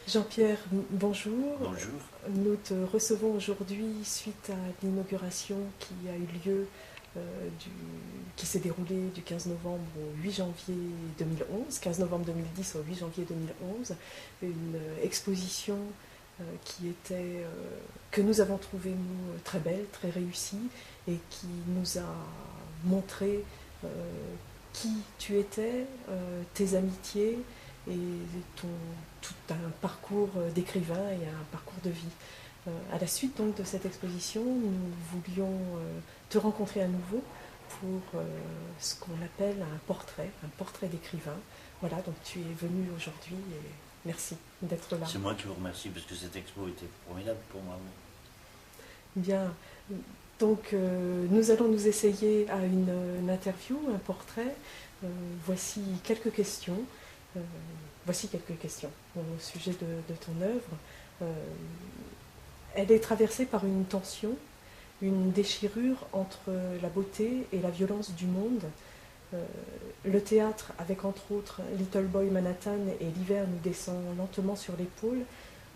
Jean-Pierre, bonjour. Bonjour. Nous te recevons aujourd'hui suite à l'inauguration qui a eu lieu, qui s'est déroulée du 15 novembre au 8 janvier 2011, 15 novembre 2010 au 8 janvier 2011, une exposition que nous avons trouvée, nous, très belle, très réussie, et qui nous a montré euh, qui tu étais, tes amitiés, et ton, tout un parcours d'écrivain et un parcours de vie. À la suite donc de cette exposition, nous voulions te rencontrer à nouveau pour ce qu'on appelle un portrait d'écrivain. Voilà, donc tu es venu aujourd'hui et merci d'être là. C'est moi qui vous remercie parce que cette expo était formidable pour moi. Bien, donc nous allons nous essayer à une interview, un portrait. Voici quelques questions. Euh, Voici quelques questions au sujet de ton œuvre. Euh, Elle est traversée par une tension, une déchirure entre la beauté et la violence du monde. Le théâtre, avec entre autres Little Boy Manhattan et L'hiver nous descend lentement sur l'épaule,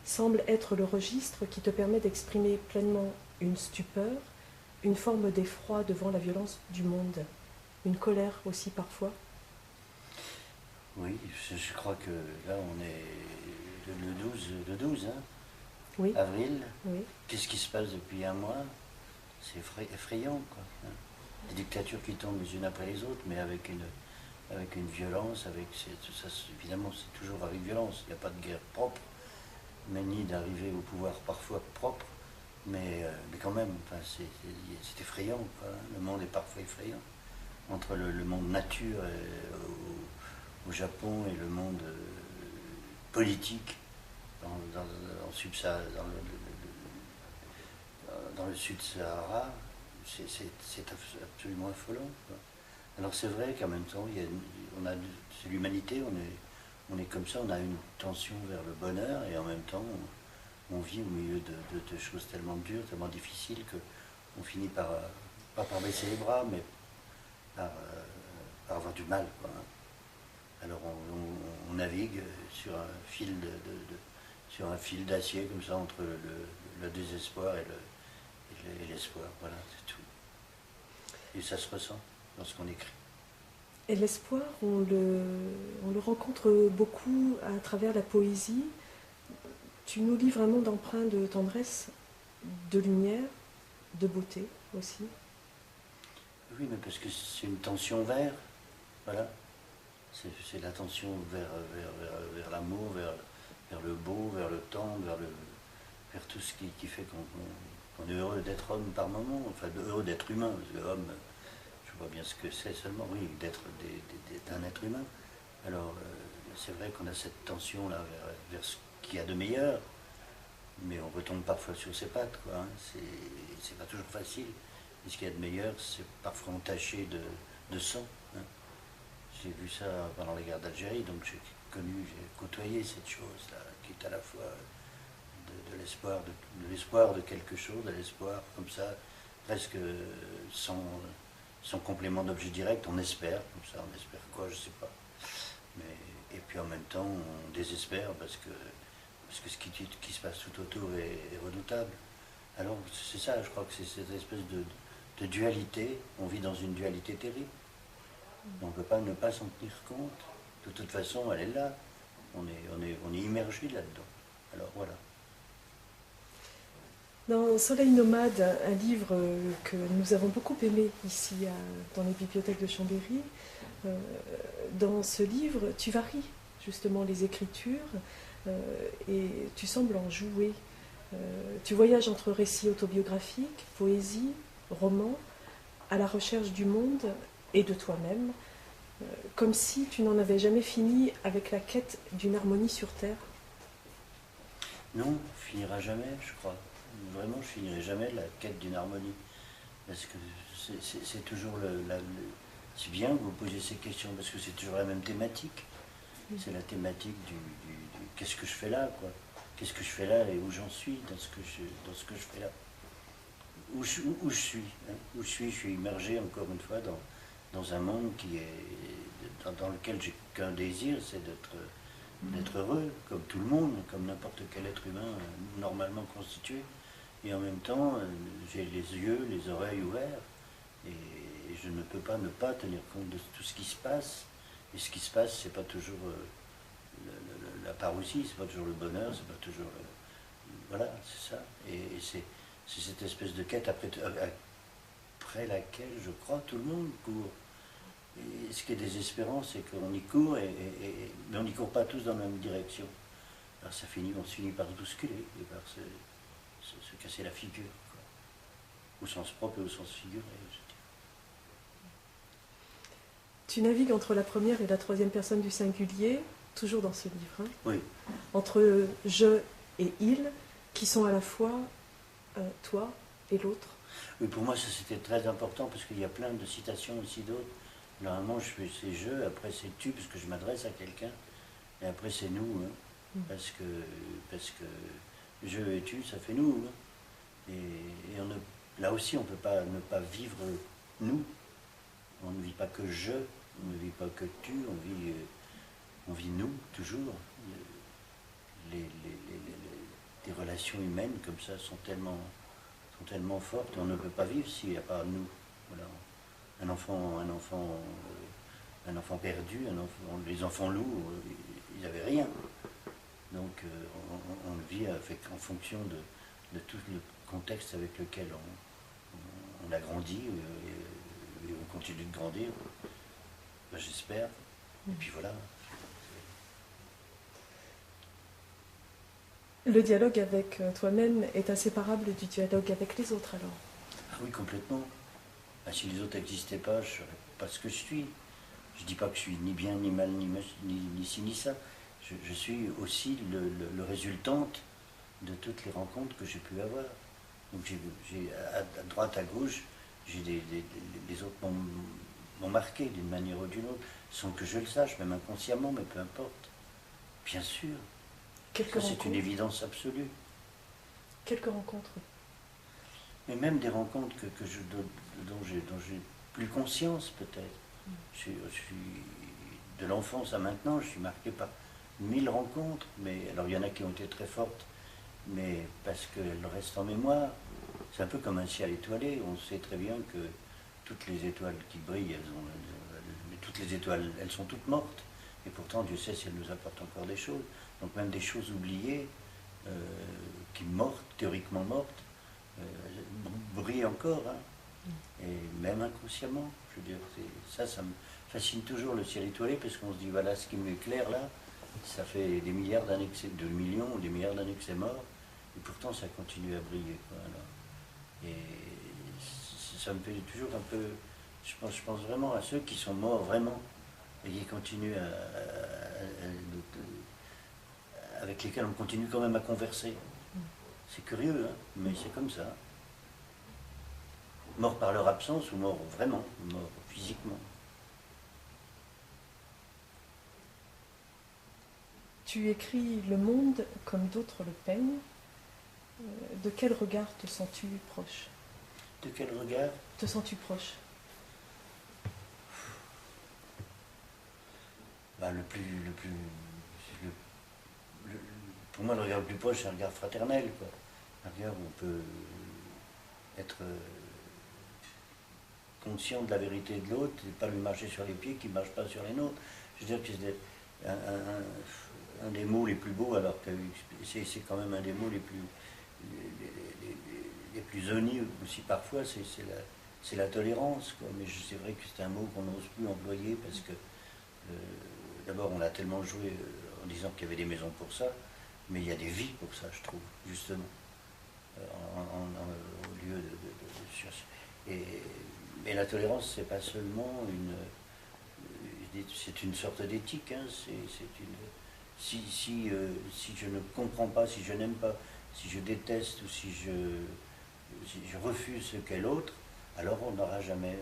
semble être le registre qui te permet d'exprimer pleinement une stupeur, une forme d'effroi devant la violence du monde, une colère aussi parfois. Oui, je crois que là on est le 12 hein, Oui, avril. oui. Qu'est-ce qui se passe depuis un mois? C'est effrayant, quoi. Hein. Des dictatures qui tombent les unes après les autres, mais avec une violence, tout ça, évidemment c'est toujours avec violence. Il n'y a pas de guerre propre, mais ni d'arriver au pouvoir parfois propre. Mais quand même, enfin, c'est effrayant, quoi. Le monde est parfois effrayant. Entre le monde nature au Japon et le monde politique dans le sud-Sahara, c'est absolument affolant, quoi. Alors c'est vrai qu'en même temps, c'est l'humanité, on est comme ça, on a une tension vers le bonheur et en même temps, on vit au milieu de choses tellement dures, tellement difficiles qu'on finit pas par baisser les bras, mais par avoir du mal, quoi. Alors on navigue sur un sur un fil d'acier comme ça entre le désespoir et l'espoir. Voilà, c'est tout. Et ça se ressent lorsqu'on écrit. Et l'espoir, on le rencontre beaucoup à travers la poésie. Tu nous livres un monde empreint de tendresse, de lumière, de beauté aussi. Oui, mais parce que c'est une tension vers, voilà. C'est la tension vers l'amour, vers le beau, vers le temps, vers tout ce qui fait qu'on est heureux d'être homme par moment, enfin heureux d'être humain, parce que homme, je vois bien ce que c'est seulement, oui, d'être un être humain. Alors c'est vrai qu'on a cette tension-là vers ce qu'il y a de meilleur, mais on retombe parfois sur ses pattes, quoi. Hein. C'est pas toujours facile. Et ce qu'il y a de meilleur, c'est parfois entaché de sang. Hein. J'ai vu ça pendant la guerre d'Algérie, donc j'ai côtoyé cette chose-là, qui est à la fois de l'espoir de quelque chose, de l'espoir comme ça, presque sans, sans complément d'objet direct, on espère, comme ça, on espère quoi, je sais pas. Et puis en même temps, on désespère parce que ce qui se passe tout autour est redoutable. Alors c'est ça, je crois que c'est cette espèce de dualité, on vit dans une dualité terrible. On ne peut pas ne pas s'en tenir compte. De toute façon, elle est là. On est immergé là-dedans. Alors voilà. Dans Soleil nomade, un livre que nous avons beaucoup aimé ici dans les bibliothèques de Chambéry, dans ce livre, tu varies justement les écritures et tu sembles en jouer. Tu voyages entre récits autobiographiques, poésie, romans, à la recherche du monde et de toi-même, comme si tu n'en avais jamais fini avec la quête d'une harmonie sur Terre. Non, on finira jamais, je crois. Vraiment, je finirai jamais la quête d'une harmonie. Parce que c'est toujours c'est bien que vous posiez ces questions, parce que c'est toujours la même thématique. C'est la thématique du qu'est-ce que je fais là, quoi. Qu'est-ce que je fais là et où j'en suis dans ce que je fais là. Où je suis. Hein. Où je suis immergé, encore une fois, dans un monde dans lequel j'ai qu'un désir, c'est d'être heureux, comme tout le monde, comme n'importe quel être humain normalement constitué. Et en même temps, j'ai les yeux, les oreilles ouverts, et je ne peux pas ne pas tenir compte de tout ce qui se passe. Et ce qui se passe, c'est pas toujours la parousie, c'est pas toujours le bonheur, c'est pas toujours... voilà, c'est ça. Et c'est cette espèce de quête après laquelle, je crois, tout le monde court. Et ce qui est désespérant, c'est qu'on y court, mais on n'y court pas tous dans la même direction. Alors on se finit par se bousculer et par se casser la figure, quoi. Au sens propre et au sens figuré, je dirais. Tu navigues entre la première et la troisième personne du singulier, toujours dans ce livre, hein, Oui. entre je et il, qui sont à la fois toi et l'autre. Oui, pour moi, ça c'était très important parce qu'il y a plein de citations aussi d'autres. Normalement, je fais c'est je, après c'est tu, parce que je m'adresse à quelqu'un, et après c'est nous, hein, parce que je et tu, ça fait nous. Hein, et là aussi, on ne peut pas ne pas vivre nous. On ne vit pas que je, on ne vit pas que tu, on vit nous, toujours. Les relations humaines comme ça sont tellement fortes, on ne peut pas vivre s'il n'y a pas nous. Voilà. Un enfant perdu, les enfants loups, ils n'avaient rien. Donc on le vit en fonction de tout le contexte avec lequel on a grandi et on continue de grandir, ben, j'espère. Et puis voilà. Le dialogue avec toi-même est inséparable du dialogue avec les autres alors. Ah oui, complètement. Ah, si les autres n'existaient pas, je ne serais pas ce que je suis. Je ne dis pas que je suis ni bien, ni mal, ni ci, ni ça. Je suis aussi le résultante de toutes les rencontres que j'ai pu avoir. Donc j'ai à droite, à gauche, les autres m'ont marqué d'une manière ou d'une autre, sans que je le sache, même inconsciemment, mais peu importe. Bien sûr. Ça, c'est une évidence absolue. Quelques rencontres. Mais même des rencontres dont j'ai plus conscience peut-être. Je suis de l'enfance à maintenant, je suis marqué par 1000 rencontres, mais alors il y en a qui ont été très fortes, mais parce qu'elles restent en mémoire. C'est un peu comme un ciel étoilé, on sait très bien que toutes les étoiles qui brillent, toutes les étoiles, elles sont toutes mortes, et pourtant Dieu sait si elles nous apportent encore des choses. Donc même des choses oubliées, qui mortes, théoriquement mortes, brillent encore, hein. Et même inconsciemment, je veux dire, ça me fascine toujours, le ciel étoilé, parce qu'on se dit, voilà, ce qui m'éclaire là, ça fait des milliards d'années, de millions ou des milliards d'années que c'est mort, et pourtant ça continue à briller, quoi, alors. Et ça me fait toujours un peu, je pense vraiment à ceux qui sont morts vraiment, et qui continuent avec lesquels on continue quand même à converser. C'est curieux, hein, mais c'est comme ça. Morts par leur absence ou morts vraiment, morts physiquement. Tu écris le monde comme d'autres le peignent. De quel regard te sens-tu proche? De quel regard te sens-tu proche? Ben, pour moi, le regard le plus proche, c'est un regard fraternel, quoi. Un regard où on peut être conscient de la vérité de l'autre et pas lui marcher sur les pieds qui ne marche pas sur les nôtres. Je veux dire que c'est un des mots les plus beaux, alors que c'est quand même un des mots les plus honnis aussi parfois, c'est la tolérance, quoi. Mais c'est vrai que c'est un mot qu'on n'ose plus employer parce que d'abord on a tellement joué en disant qu'il y avait des maisons pour ça, mais il y a des vies pour ça, je trouve, justement, au lieu de chercher. Et la tolérance, c'est pas seulement c'est une sorte d'éthique, hein, si je ne comprends pas, si je n'aime pas, si je déteste ou si je refuse ce qu'est l'autre, alors on ne pourra jamais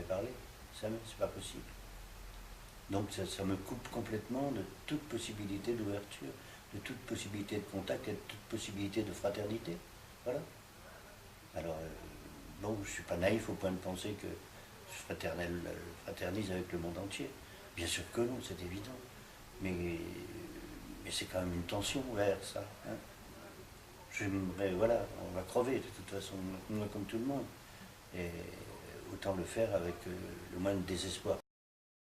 parler. Ça, c'est pas possible. Donc ça me coupe complètement de toute possibilité d'ouverture, de toute possibilité de contact et de toute possibilité de fraternité. Voilà. Alors, bon, je ne suis pas naïf au point de penser que je fraternise avec le monde entier. Bien sûr que non, c'est évident. Mais Mais c'est quand même une tension vers ça. Hein. J'aimerais, voilà, on va crever de toute façon, moi comme tout le monde. Et autant le faire avec le moins de désespoir.